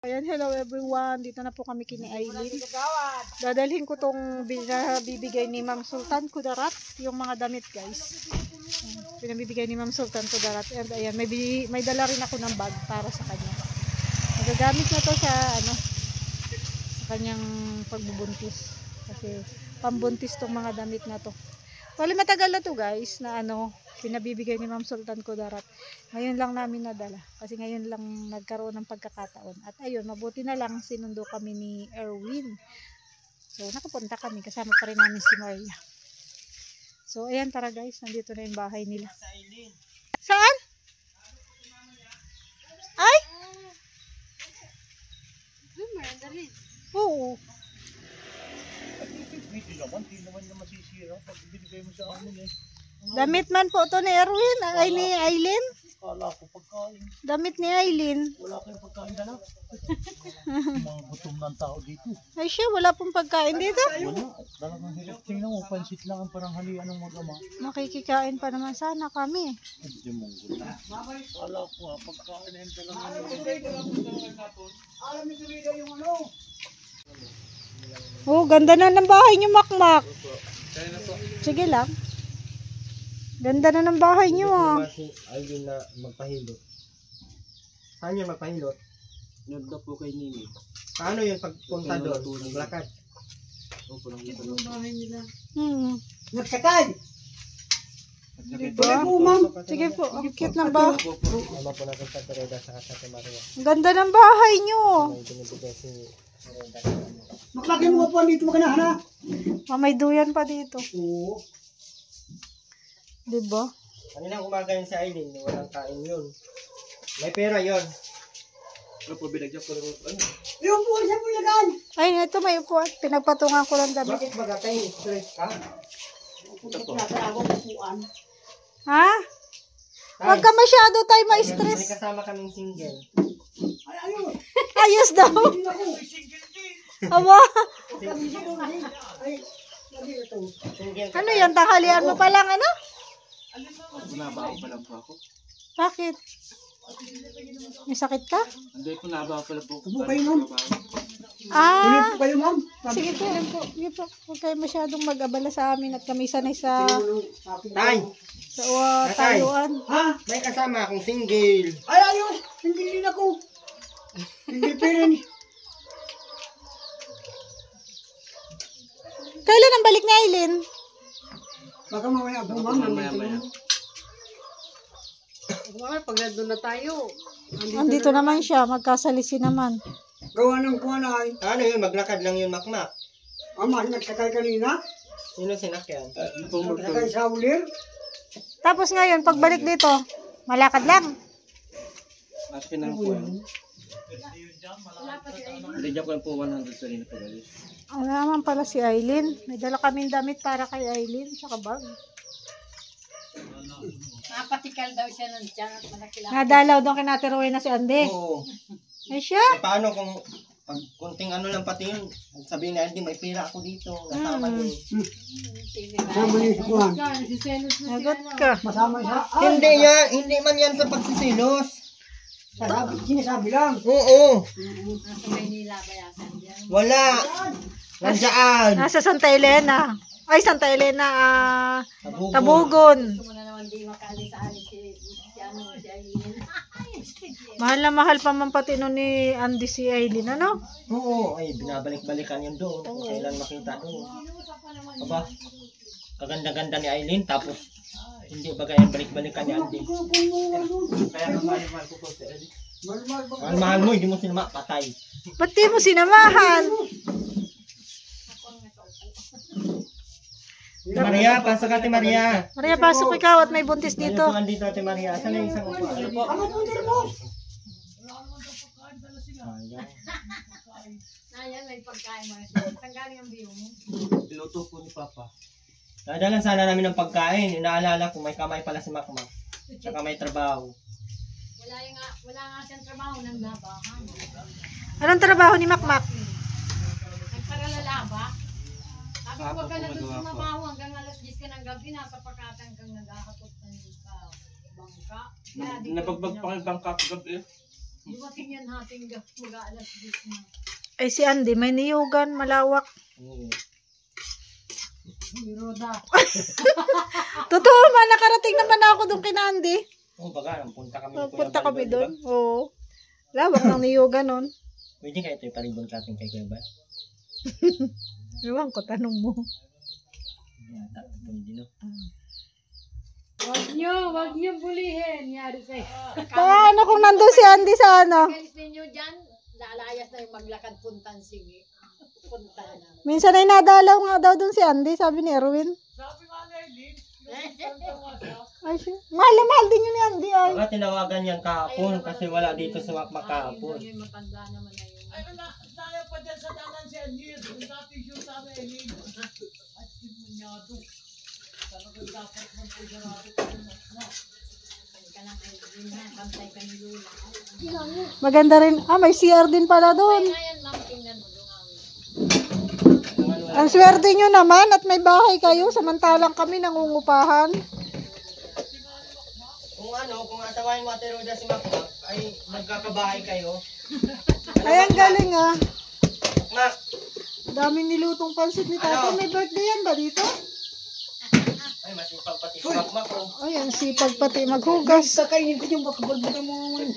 Ayan, hello everyone. Dito na po kami kina Aileen. Dadalhin ko tong bibigay ni Ma'am Sultan Kudarat, yung mga damit guys. Pinabibigay ni Ma'am Sultan Kudarat. And ayan, may dala rin ako ng bag para sa kanya. Magagamit na to sa sa kanyang pagbubuntis. Kasi pambuntis tong mga damit na to. Wala matagal na to guys na pinabibigay ni Ma'am Sultan Kudarat. Ngayon lang namin nadala kasi ngayon lang nagkaroon ng pagkakataon. At ayun, mabuti na lang sinundo kami ni Erwin. So nakapunta kami, kasama pa rin namin si Maria. So ayan, tara guys, nandito na yung bahay nila. Saan? Ay? Oo. Hindi naman na masisira pag binigay mo sa amin eh. Damit man po to ni Erwin, ay ni Aileen. Kala ko pagkain. Damit ni Aileen. Wala kayong pagkain dala. Mga gutom ng tao dito. Ay siya, wala pong pagkain dito. Wala. Talagang hirap. Tingnan mo, pansit lang ang parang halian ng mag-ama. Makikikain pa naman sana kami. Hindi mong gulo. Kala ko nga, pagkain na yung talagang Oh, ganda na ng bahay niyo, Makmak. Sige lang. Ganda na ng bahay niyo, ah. Si Aileen na magpahilot. Saan yun magpahilot? Nagda po kay Nini. Paano yun pagpunta doon? Naglakad? Opo, nakita ng bahay nila. Nagsakay. Diba? Sige po, ang cute ng bahay. Tama po natin sa Tereda sa Ate Maria. Ang ganda ng bahay niyo. May binibigay si Tereda sa kanya. Maklagin mo po dito magana. May duyan pa dito. Oo. Diba? Kaninang umaga yun si Aileen, walang kain yun. May pera yun. Ano po, binagyan ko lang ano? Yung po sa bulagan. Ay, ito may upuan. Pinagpatungan ko lang damit. Bakit magatay? Stress ka? Ha? Huwag ka masyado tayo ma-stress. May kasama kaming single. Ay, ayun. Ayos daw. Hindi ako. Aba. Ay, lagi ito. Single Ano yan? Tanghalian mo pa lang, ano? Nabaho pa lang po ako. Bakit? May sakit ka? Hindi po, nabaho pa lang po. Tubo kayo, ma'am. Ah. Tuloy po kayo, ma'am. Sige po, yun po. Sige po. Huwag kayo masyadong mag-abala sa amin at kami sanay sa Tay! tayuan. Ha? May kasama akong single. Ay, ayos. Hindi din ako. Hindi pa rin. Kailan ang balik ni Aileen? Baka mamaya po, ma'am. Maya-maya. Pag nandun na tayo. Andito naman siya. Magkasalisi naman. Gawa ng kuha na ay. Ano yun? Maglakad lang yun, Makmak. Ama, nagsakay kanina. Sino sinakyan? Nagsakay sa ulir. Tapos ngayon, pagbalik dito, malakad lang. Akin na po yan. Binagyan ko lang po 100 sa rin na pagalis. Wala naman pala si Aileen. May dala kaming damit para kay Aileen. Tsaka bag. Napatikal daw siya ng tiyan at malaki lang. Nadalaw doon kay Nate Rowena si Ande. Oo. Ay siya. Eh, paano kung pag kunting ano lang pati yun, sabihin na, hindi, may pira ako dito. Nasama din. Sama niyo kuha. Nagot ka. Masama siya. Hindi yan, hindi man yan sa pagsisilos. Sinasabi lang. Oo. Nasa Maynila ba yata yan? Wala. Nandiyan. Nasa Santa Elena. Ay, Santa Elena, Tabugon. Tabugon. Gusto mo na naman di makaalis-alis si Aileen. Mahal na mahal pa man pati no ni Andy si Aileen, ano? Oo. Ay, binabalik-balikan yun doon. Kung kailan makita doon. Aba, kaganda-ganda ni Aileen. Tapos, hindi ba kaya balik-balikan ni Andy? Kaya mahal ko po si Eddie. Mahal mo, hindi mo sinama, patay. Ba't di mo sinamahan? Maria, pasok Ate Maria. Maria, pasok ikaw at may buntis Dito. dito. Ano dito Ate Maria? Asan na yung isang upuan? Ano po? Ano po din mo? Ayan, may pagkain mo. Saan galing ang biyo mo? Piloto po ni Papa. Dadalan sana namin ng pagkain. Inaalala ko, may kamay pala si Makmak. Tsaka may trabaho. Wala nga siyang trabaho ng labahan. Anong trabaho ni Makmak? Nagparalalaba. Sabi ko, Papa wag ka na po, doon magawa po. sumabaho hanggang alas 10 ka ng gabi. Nasa pakatan kang nag-aakot ng bangka. Kaya di ko Napagbag pa kayo bangka kagabi. Dumating yan hating mag-aalas 10 na. Ay, si Andy, may niyugan, malawak. Oo. Roda. Totoo man, nakarating naman ako doon kina Andy. Oo, baga, punta kami. Punta kami doon. Oo. Lawak ng niyugan nun. Pwede kaya ito yung palibon natin kay Kuya Bal? Iwan ko, tanong mo. Yata, pwede no. Wag nyo bulihin. Yari sa'yo. Paano kung nandun si Andy sa ano? Kalis ninyo dyan, laalayas na yung maglakad puntang sige. Punta na. Minsan ay nadalaw nga daw doon si Andy, sabi ni Erwin. Ay, siya. Mahal na mahal din yun ni Andy ay. Baka tinawagan yan kahapon kasi wala dito sa Makmak kahapon. Yung matanda naman na yun. Tayo pa dyan sa dalan si Anil. Yung dati yung sa Elin. At simunyado. Talagang dapat man po siya natin. Ka lang ay yun na, bantay ka ni Lula. Maganda rin. Ah, may CR din pala doon. Ngayon, ma'am, tingnan mo dungawin. Ang swerte nyo naman at may bahay kayo, samantalang kami nangungupahan. Kung asawain mo Ate Roda si Makmak, ay magkakabahay kayo. Ay, ang galing ah. Mak, Daming nilutong pansit ni Tata. May birthday yan ba dito? ay masipag pati si Makmak oh. Ay, ang sipag pati maghugas. Kakainin ko yung bakabalbutan mo naman.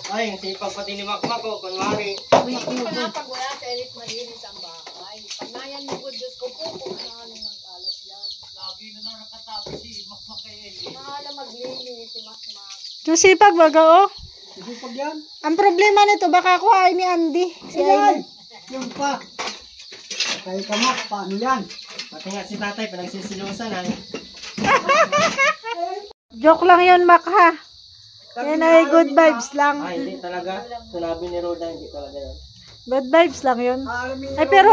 Ay, ang sipag pati ni Makmak oh, kunwari. Pag wala sa elit malinis ang bahay. Pag nayan mo po, Diyos ko po, kung ano ng kalat yan. Lagi na lang nakatabi si Makmak kay Elin. Mahala maglinis si Makmak. Yung sipag baga oh. Kasi pag yan. Ang problema nito, baka kuhain ni Andy. Si Ayan! Aileen. Yung pa. Kaya ka mo, paano yan? Pati nga si tatay, pinagsisilusan ay. Joke lang yun, Mac ha. Yan ay good vibes lang. Ay, hindi talaga. Sinabi ni Roda, hindi talaga yan. Good vibes lang yun. Alamin Ay pero,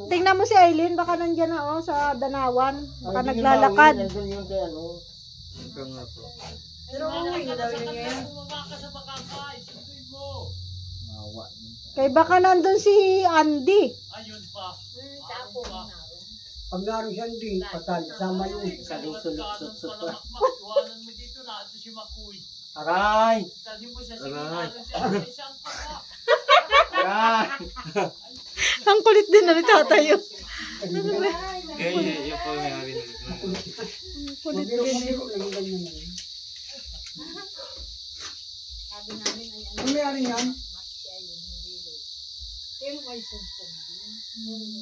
tingnan mo si Aileen, baka nandyan na oh, sa Danawan. Baka naglalakad. Nandun yun kay ano. Pero uwi na daw yun yan. Bumaka sa bakakay. Sunduin mo. Mawa. Kay baka nandun si Andy. Ayun pa. Tapo na. Pag naroon siya hindi, patay. Sama yung Sabing sulot-sut pa. Makmak, iwanan mo dito na. Ito si Makuy. Aray! Dali mo siya. Sige, naroon siya. Isang pa. Aray! Ang kulit din na ni tatay yun. Yun po may hari na. Kulit din eh. mabiro lang yung ganyan na yun. Sabi namin ay ano, Ano mayroon yan? siya yun, hindi rin. Pero may sumpong din.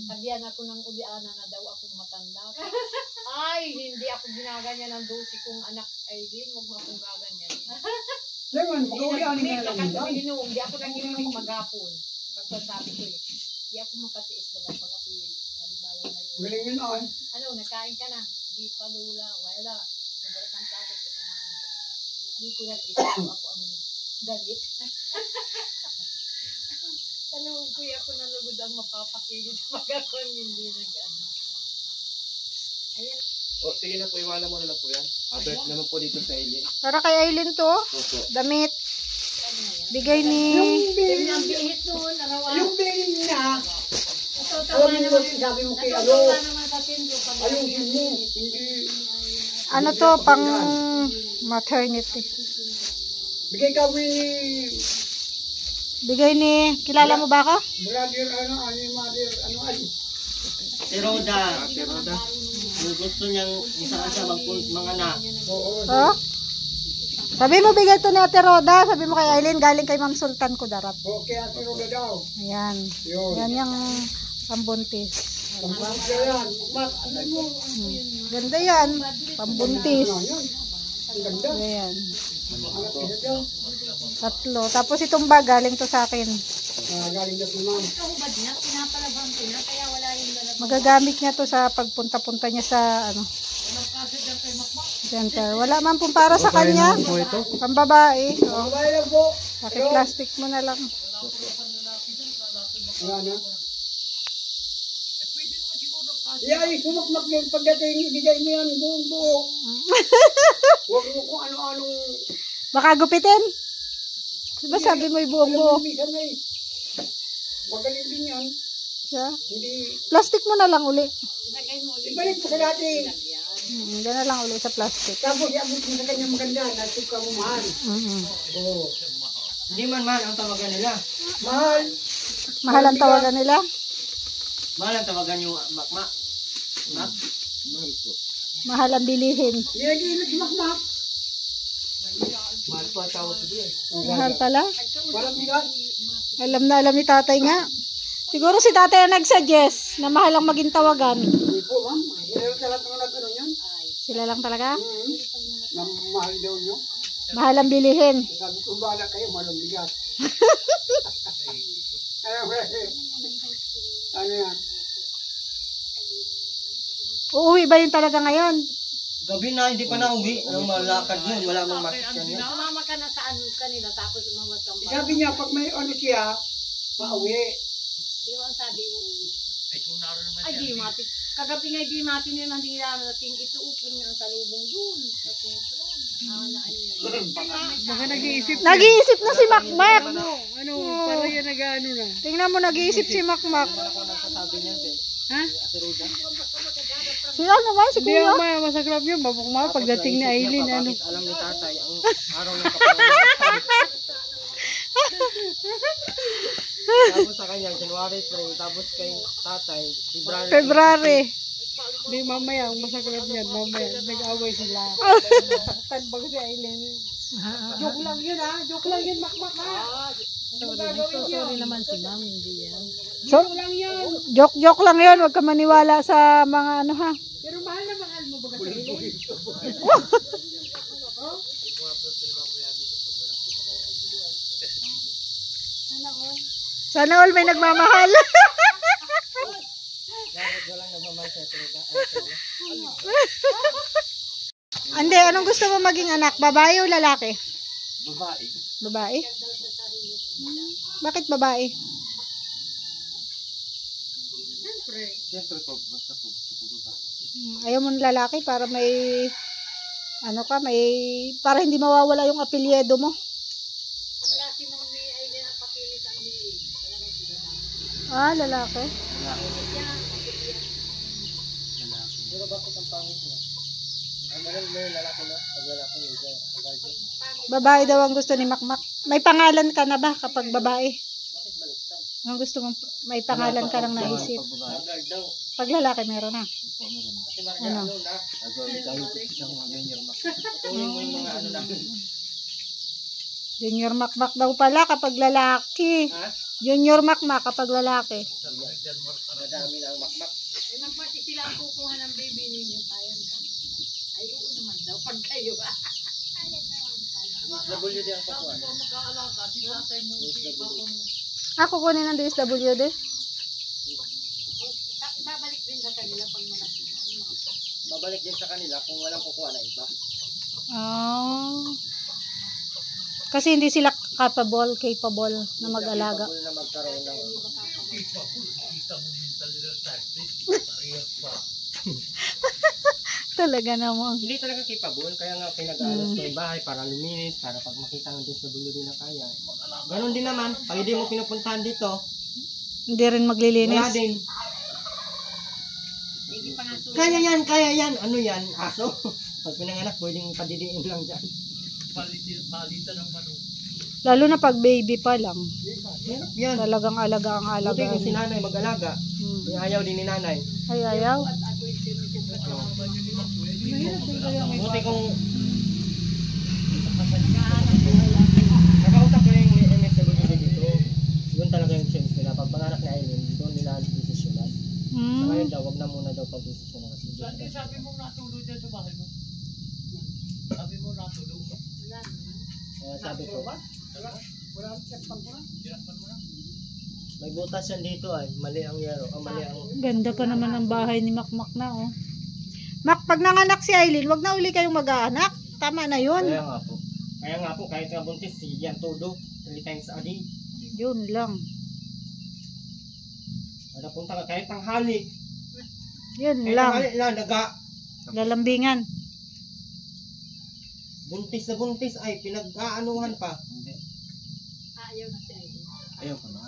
Sabihan ako ng uliana na daw akong matanda. Ay, hindi ako ginaganyan ng dosi kong anak Aileen. Huwag mo akong gaganyan. Lemon, pag-ulianin nga lang Hindi yan. umiinom, hindi ako nanginig maghapon. Pagkasabi ko eh, hindi ako makatiis baga pag ako eh, halimbawa na yun. Galing yun ay. Ano, nagkain ka na? Di pa lula, wala. Nagdala kang takot at kumain ka. Hindi ko nag-isip ako ang galit. Tanong ko ako nalugod ang mapapakilit pag ako ang hindi nag-ano. Ayan. O, sige na po, iwanan mo na lang po yan. Abert naman po dito sa Eileen. Para kay Aileen to. Opo. Damit. Bigay ni... Yung Pero bilin, ang bihis nun, arawan. yung bilin niya, Ito, alam mo sabi mo kay ano, Natutuwa naman sa tinto. Pag ayungin mo, hindi, Ano to, pang maternity. bigay kami ni Bigay ni... Kilala mo ba ako? brother, ano, mother, ano, ay, Si Roda, Ate Roda. kung gusto niyang isang asa mga anak. oo, Oh? Sabi mo bigay to ni Ate Roda. Sabi mo kay Aileen, galing kay Ma'am Sultan Kudarat. okay, ate Roda daw. Ayan. Yun. Yan yung pambuntis. Pambanggit yan. Mak, alam mo, Ganda yan. Pambuntis. yun, ang ganda. Ayan. Anak ko daw. 3. Tapos itong bag, galing to sa akin. Galing na si ma'am. kahubad niya, pinapalabang ko na, kaya wala yung lalabang. Magagamit niya to sa pagpunta-punta niya sa ano. Center. Wala man pong para sa kanya. Pambabae. Oh. Babae lang po. Bakit plastic mo na lang. Wala na. Iayos mo makmak yun pagdating, ibigay mo yan buong buo. Huwag mo kung ano-anong Baka gupitin. Diba sabi mo yung buong buo? minsan na eh. Magaling din yan. Siya. Hindi, Plastic mo na lang uli. Ilagay mo ulit. ibalik mo sa dati. Hindi na lang uli sa plastic. Tapos iabot mo sa kanya maganda, natin ka mo mahal. Mm-hmm. Oo. Hindi man mahal ang tawagan nila. Mahal. Mahal ang tawagan nila. Mahal ang tawagan yung makma. Mak? Mahal ang bilihin. Nag-iinit makmak. Mahal po ang tawag ko din. Mahal pala. Walang bigat. Alam na alam ni tatay nga. Siguro si tatay ang nag-suggest na mahal ang maging tawagan. Hindi po, ma'am. Meron sa lahat ng nagano yan. Sila lang talaga. Na mahal daw nyo. Mahal ang bilihin. Sabi ko, bahala kayo, mahal ang bigat. Ano yan? Uuwi ba yun talaga ngayon? Gabi na, hindi pa na uwi. Ang malakad yun, wala mong masakyan yun. Sumama ka na sa ano kanila tapos umawat kang ba? Sabi niya, pag may ano siya, pauwi. Sino ang sabi mo? Ay, kung naroon naman Ay, di mati. Kagabi nga di mati niya nang dila natin ito upin niya sa lubong dun. Sa sentro. Baka nag-iisip. Nag-iisip na si Makmak. Ano, parang yan nag-ano na. Tingnan mo, nag-iisip si Makmak. Ako nagsasabi niyan, te. Ha? Ate Roda. Sila naman, si Hindi Kuya. ako masaklap yun. Babukma pagdating ni Aileen. Ano? Bakit alam ni tatay ang araw ng kapangalan. Tapos sa kanya, January 3, tapos kay tatay, February 3. February. Hindi, mamaya. Ang masaklap yan. Mamaya. Nag-away sila. Tanbag si Aileen. Joke lang yun, ha? Joke lang yun, makmak, ha? Sorry naman si ma'am. Hindi yan. So, joke lang yun. Huwag ka maniwala sa mga ano ha. Pero mahal na mahal mo ba kasi Aileen? Sana all may nagmamahal. Bakit walang nagmamahal sa Ate Roda? Ande, anong gusto mo maging anak? Babae o lalaki? Babae. Babae? Bakit babae? Siyempre po, basta po gusto ko babae. Ayaw mo ng lalaki para may ano ka, may para hindi mawawala yung apelyido mo. Ah, lalaki. Pero bakit ang pangit niya? Ang maganda yung lalaki na, pag lalaki yung agad. Babae daw ang gusto ni Makmak. May pangalan ka na ba kapag babae? Ang gusto mo, may pangalan ka lang naisip. Agad daw. Pag lalaki meron na. Kasi marga ano na. Patuloy mo yung mga ano namin. Junior Makmak daw pala kapag lalaki. Ha? Junior Makmak kapag lalaki. Madami na ang makmak. Nagpati sila ang kukuha ng baby ninyo. Kayang ka? Ay, oo naman daw. Pag kayo ba? WD ang patuan. mag-aalaga, si tatay mo, si iba kung Ako kunin ng DSWD. Babalik din sa kanila pag malaki na. Babalik din sa kanila kung walang kukuha na iba. Oh. Kasi hindi sila capable na mag-alaga. Capable na magkaroon ng Talaga naman. hindi talaga capable, kaya nga pinag-alas ko yung bahay para luminis, para pag makita ng DSWD na kaya. Ganon din naman, pag hindi mo pinupuntahan dito, Hindi rin wala maglilinis. din. Kaya yan, ano yan, aso. Pag pinanganak, pwedeng padidiin lang dyan. palitan ng manok. Lalo na pag baby pa lang. Hirap yan. Talagang alaga ang alaga. Buti kung si nanay mag-alaga, ayaw din ni nanay. Ay, ayaw. Buti kung nakausap ko yung MSWD dito, yun talaga yung choice nila. Pag panganak na Aileen, doon nila desisyonan. Sa ngayon daw, wag na muna daw pag-desisyonan kasi Dati sabi mo natulog dyan sa bahay mo. Sabi mo natulog. kaya sabi ko, Tinapan mo na. may butas yan dito ay, mali ang yero, mali ang Ganda pa naman ang bahay ni Makmak na, oh. Mak, pag nanganak si Aileen, wag na uli kayong mag-aanak. Tama na yun. Kaya nga po, kahit nga buntis, si yan todo, 3 times a day. Yun lang. Kada punta ka, kahit tanghali. Yun Kahit lang. tanghali lang, Lalambingan. buntis na buntis ay pinag-aanuhan pa. Ayaw na siya. Ayaw pa na.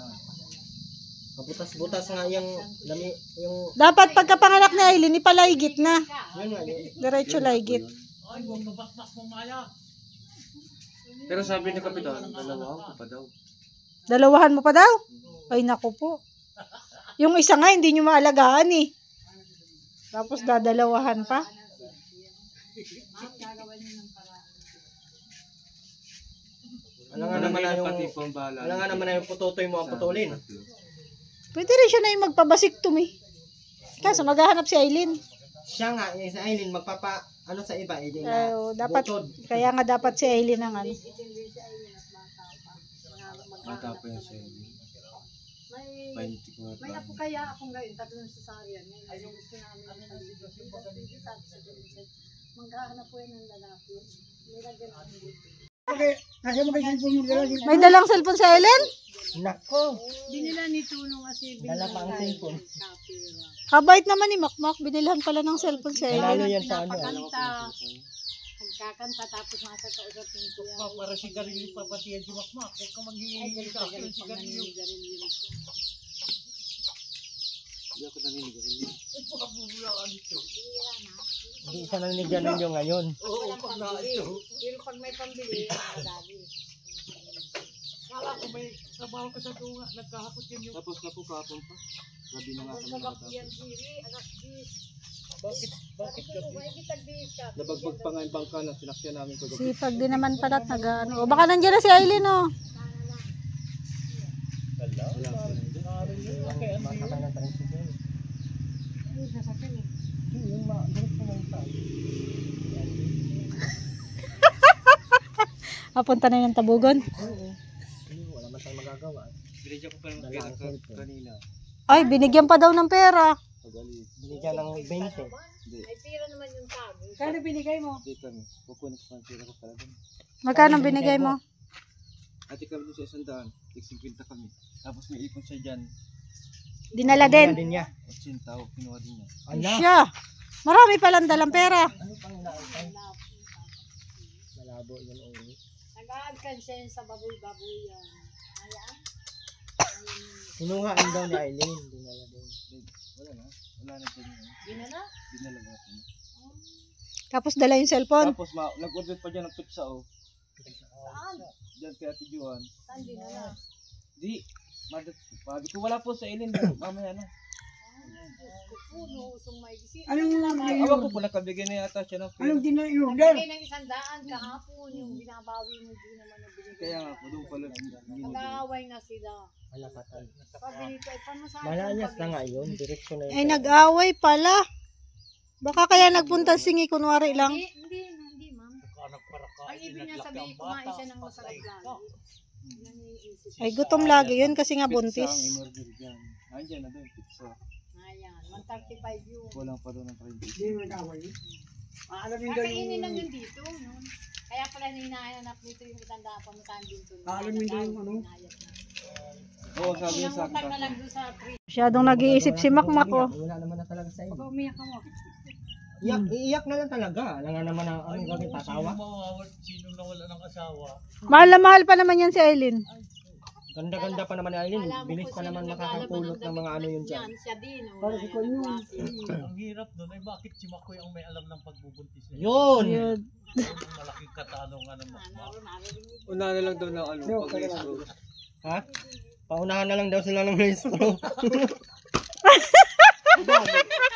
Kabutas-butas nga yung dami, yung, Dapat pagkapanganak ni Aileen, ipalaigit na. yun nga, Diretso laigit. Ay, huwag mabakbak mo maya. Pero sabi ni Kapitan, dalawa ko pa daw. Dalawahan mo pa daw? Ay, naku po. Yung isa nga, hindi nyo maalagaan eh. Tapos dadalawahan pa. Wala nga naman na yung, pati pambahala. wala nga naman na yung pututoy mo ang putulin. Pwede rin siya na yung magpabasiktum eh. Kaso maghahanap si Aileen. Siya nga, si Aileen, ano sa iba, hindi na Dapat, butod. kaya nga dapat si Aileen ang ano. Bata pa yan siya. 20 ko May apo kaya akong ngayon, tatlong cesarean. Ngayon, gusto namin maghahanap po yan ng lalaki. Nilagyan ako dito. May dalang cellphone si Aileen? Nako, Binila ni Tunong kasi dala pa ang cellphone. Kabait naman ni Makmak. Binilhan pala ng cellphone si Nanalo Aileen. yan sa ano. Pinapakanta. Nagkakanta tapos masakausapin ko yan. Para sigarilyo pa pati yan si Makmak. Huwag ka maghihingi sa akin ng sigarilyo. Hindi ako naninigarilyo. Pagkabubula ka nito. Hindi siya naninigan ninyo ngayon. Oo, pag na ito. Pero pag may pambili, madali. Kala ko may trabaho ka sa tunga. Nagkahapot yan yung... Tapos na po kahapon pa. Gabi na nga kami Nagkabak nakatapos. yan siri, anak bis. Bakit ka? May kitag-bis ka. Nabagbag pa nga yung bangka na sinakyan namin kagabi. Sipag din naman pala at nag-ano. O baka nandiyan na si Aileen oh. Masakay ng tricycle. Yun, diretso na yung tao. Papunta na yung Tabugon. Wala man tayong magagawa. Binigyan ko pa ng Dala pera ang cellphone. kanina. Ay, binigyan pa daw ng pera. Pagalit. Binigyan ng 20. Hindi. May pira naman yung tago. Kano binigay mo? Hindi kami. Kukunin ko ang pera ko pala doon. Magkano binigay mo? Ate kami doon sa 100. 50 kami. Tapos may ipon siya dyan. Dinala Din din. niya. 80 tao. Kinuha din niya. Ala. Siya. Marami palang dalang pera. Ano pang inaantay? Malabo yun ulit. Nag-aagkansya yun sa baboy-baboy yan. Ayan. Kinuha ang daw ni Aileen. Dinala din. Wala na. Wala na dyan yun. Ginala? Dinala natin. Tapos dala yung cellphone. Tapos nag-order pa dyan ng pizza oh. Saan? Dyan kay Ate Juan. Saan ginala? Di. Sabi ko wala po sa Aileen. Mamaya na. Puno, usong may gisi. Awan ko po nakabigay na yata siya ng pera. Nagbigay ng 100 kahapon yung binabawi mo din naman ang binigay. Kaya nga po doon pala. Nag-aaway na sila. Wala pa tayo. Sabi nito, ay paano sa Malayas na nga yun. Diretso na Ay, yun. nag-away pala. Baka kaya nagpunta singi, kunwari lang. Hindi, ma'am. Ang ibig niya sabihin, kumain siya ng masarap lagi. Yan yung iisip. Ay, gutom lagi yun kasi nga Pizza ang buntis. in-order dyan. Nandiyan na doon pizza. Ayan, 135 yun. Kulang pa doon ng 20. Kakainin lang yun dito. No? Kaya pala hinahanap nito yung itanda pa mo saan dito. Alam mo yung ano? Oo, sabi niya sa Utang na akin. lang doon sa tree. Masyadong nag-iisip si Makmak oh. Wala naman na talaga sa iyo. Umiyak ka mo. Iiyak na lang talaga. Alam nga naman ang anong gagawin, tatawa. Sino nawala ng asawa? Mahal na mahal pa naman yan si Aileen. Ganda-ganda pa naman ni Aileen. Bilis pa naman makakapulot ng mga ano yun dyan. Yan, siya din. Oh, Ang hirap doon ay bakit si Makoy ang may alam ng pagbubuntis niya? Yun! Yun. Ang malaking katanungan ng Makmak. Una na lang daw ng ano. Pag-restro. Ha? Paunahan na lang daw sila ng restro.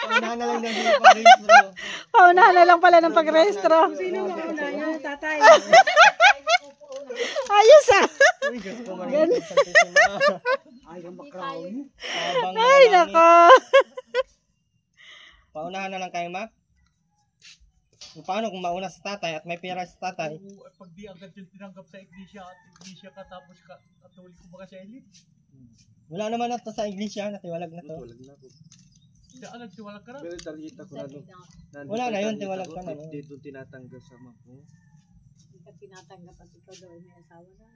Paunahan na lang daw sila pag-restro. Paunahan na lang pala ng pagrehistro. Sino mauna? Yung tatay. Ayos ah. Uy, Diyos ko, maraming santisima. Habang Ay, nako. Paunahan na lang kayo, Mac. Kung paano kung mauna sa tatay at may pera sa tatay? Oo, pag di agad yung tinanggap sa iglesia at iglesia ka tapos ka katolik ko ba sa elite? Wala naman na to sa iglesia, natiwalag na to. Walang na po. Saan nagtiwalag ka na? Pero tarjeta ko na doon. Wala na yun, tiwalag ka na. Dito tinatanggal sa map mo. Hindi ka tinatanggap at ikaw daw ay may asawa na.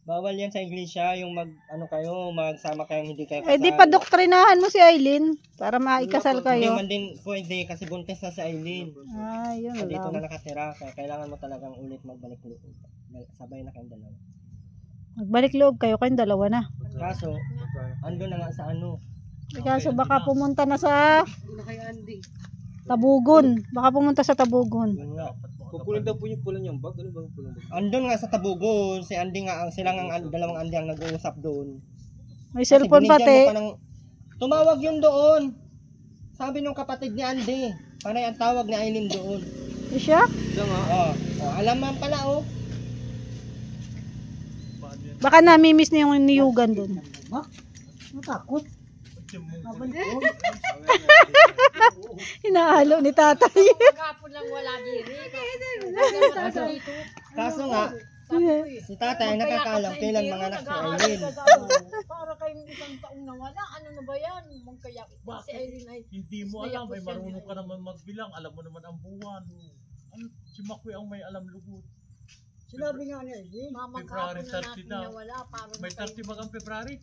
Bawal yan sa iglesia, yung ano kayo, magsama kayong hindi kayo Eh di pa doktrinahan mo si Aileen para maikasal Hindi kayo. man din pwede kasi buntis na si Aileen. Ah, yun Dito na lang. nakatira, kaya kailangan mo talagang ulit magbalik loob. Sabay na kayong dalawa. Magbalik loob kayo kayong dalawa na. Kaso, ando na nga sa ano. Kaso baka pumunta na sa Tabugon. Baka pumunta sa Tabugon. Yun nga. Kukunin daw po yung pula niyang bag. Ano bang pulang bag? Andun nga sa Tabugon, si Andy nga, sila nga dalawang Andy ang nag-uusap doon. May Kasi cellphone binigyan pati. mo pa ng- Tumawag yun doon. Sabi nung kapatid ni Andy, panay ang tawag ni Aileen doon. Siya? Siya nga. Alam man pala oh. Baka namimiss niya yung niyugan doon. Natakot. Hinahalo ni tatay. Kahapon lang wala diri. Kaso nga, si tatay nakakalam kailan manganak si Aileen. Para kayong isang taong nawala. Ano na ba yan? Kaya si Aileen ay Hindi mo alam, may marunong ka naman magbilang, alam mo naman ang buwan. Ano, si Makoy ang may alam lugod. Sinabi nga niya, eh. mamang February kahapon na 30 natin daw. nawala. Para May 30 ba ang February?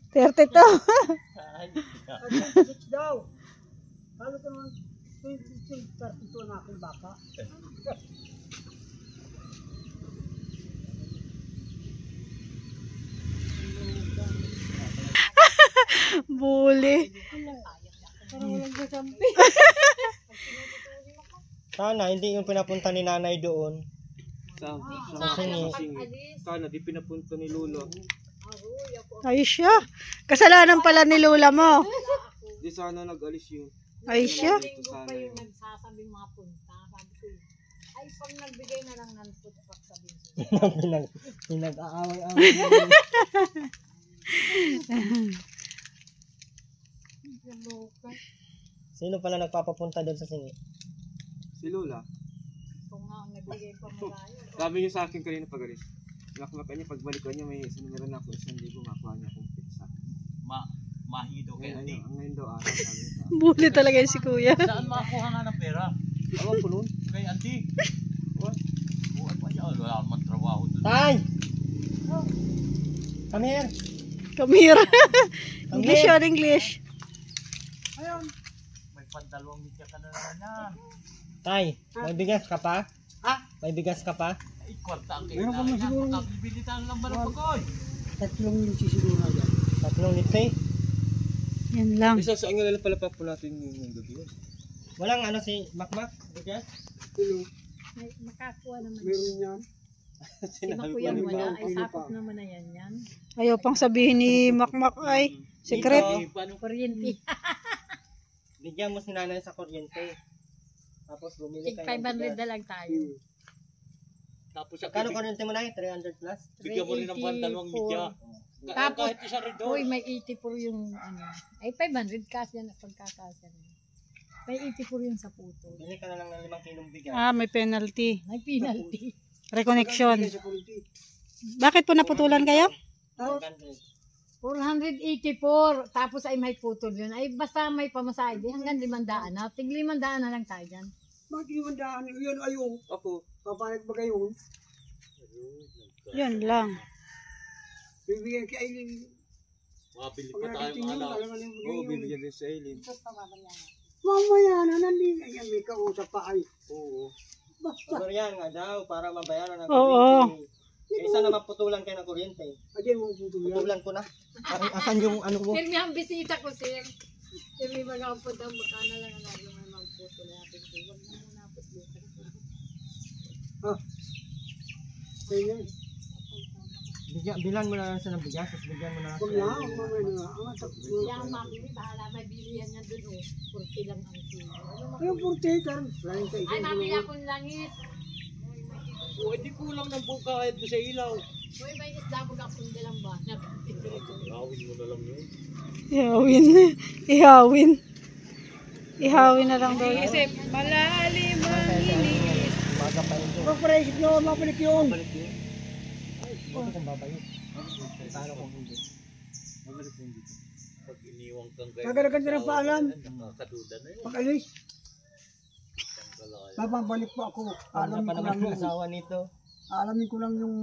32. Ay, 26 daw. Lalo ko naman 26, 32 na akong baka. Bully. Parang walang kasampi. Sana hindi yung pinapunta ni nanay doon. Sa Kasi Sana di pinapunta ni Lolo. Ay siya. Kasalanan pala ni Lola mo. Di sana nag-alis yun. Ay siya. linggo pa yung nagsasabing mga punta. Sabi ko, ay pag nagbigay na lang ng food pack sabihin ko. Pinag-aaway-aaway. Sino pala nagpapapunta doon sa singi? Si Lola. Kung nga ang nagbigay pa marami. Sabi niya sa akin kanina pag alis. Nakamakan niya, pagbalik ko niya, may sinumero na ako 1,000 makuha niya akong pizza. mahido kay Andy. Ngayon daw araw sabi niya. Bully talaga yung si kuya. Saan makakuha nga ng pera? Awan po nun. Kay Andy. What? Buwan pa niya. Wala naman trabaho doon. Tay! Come here. Come here. English yun, English. May pandalawang mitya ka na naman yan. Tay, may bigas ka pa? Ha? May bigas ka pa? Ay, kwarta ang Meron ka kailangan. man siguro. Makabibili tayo ng balapagoy. 3 litsi siguro na yan. 3 litse? Yan lang. Isa sa inyo pala pa po natin yung gabi yun. Walang ano si Makmak? Bigas? Hello, May makakuha naman. meron yan. Si Makuya ko wala. na, Ay sakop naman na yan yan. Ayaw pang sabihin ni Makmak ay. Secret. Ay, paano? Kuryente. Bigyan mo si nanay sa kuryente. Tapos bumili Tig kayo ng 500 bigas. na lang tayo. Tapos sa Kano kuryente mo na 300 plus? bigyan mo rin ng pandalawang mitya. Tapos, Kahit isa rin doon. Uy, may 84 yung ano. Ay, 500 cash yan pagkakasya na. May 84 yung sa puto. Bili ka na lang ng 5 kilong bigas. Ah, may penalty. May penalty. Reconnection. Bakit po naputulan kayo? 400. 484. Tapos ay may putol yun. Ay, basta may pamasahe. Di hanggang 500 na. Tig 500 na lang tayo dyan. Bakit yung daan yun ayaw? Ako, Papalag ba kayo? Yan lang. Bibigyan kay Aileen. Mabili Pag pa tayo nakita nyo, alam. talaga yung oo, bibigyan din sa Eileen. Mamaya na, nandito. Ayan, may kausap pa ay. Oo. Basta. Siguro yan nga daw para mabayaran ng Oo. kuryente. Kaysa na maputulan kayo ng kuryente. Ayan mo puto yan. Putulan ko na. Asan yung ano mo? Pirmi ang bisita ko, sir. Pirmi mga punta mo. Kana lang ang lagi may mga putol natin. Huwag na muna po dito. Ayan. Bilan mo na lang siya ng bigas. Tapos bigyan mo na lang Huwag siya. na, mamaya na nga. Ang atak mo. Kaya ang mabili, bahala may bilihan yan dun. Oh. 40 lang ang kilo. Ano mo? Ayun, purtetar. Lain sa Ay, isang mabili gulo. akong langis. O, hindi kulang ng buka kahit doon sa ilaw. Uy, may isda mo akong dalang ba? Gawin mo na lang yun. Ihawin. Ihawin. Ihawin na lang daw yun. malalim Umaga pa rin doon. Pag-presip nyo, mabalik yun. Buti kung babayo. Paano kung hindi? Pag iniwang kang kayo. Nagaragan ka ng paalam. Nakakaduda na yun. Pag-alis. Babalik po ako. Ano Alamin pa ko naman lang yung yung... asawa nito? Alamin ko lang yung...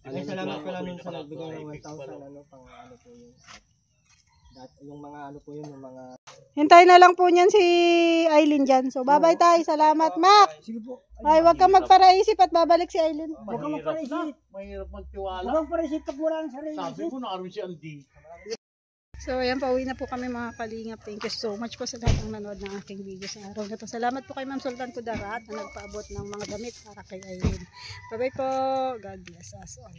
Ay, salamat pala nun sa nagbigay ng 1,000 ano pang ano po yun. Yung mga ano po yun, yung mga... Hintay na lang po niyan si Aileen dyan. So, bye-bye tayo. Salamat, Mac. Sige po. Ay, wag kang magparaisip at babalik si Aileen. Huwag kang magparisip. Mahirap magtiwala. Huwag kang parisip pag wala ng sarili. Sabi ko na si Andy. So, ayan, pauwi na po kami mga kalingap. Thank you so much po sa lahat ng nanood ng aking video sa araw na to. Salamat po kay Ma'am Sultan Kudarat na nagpaabot ng mga damit para kay Aileen. Bye-bye po. God bless us all.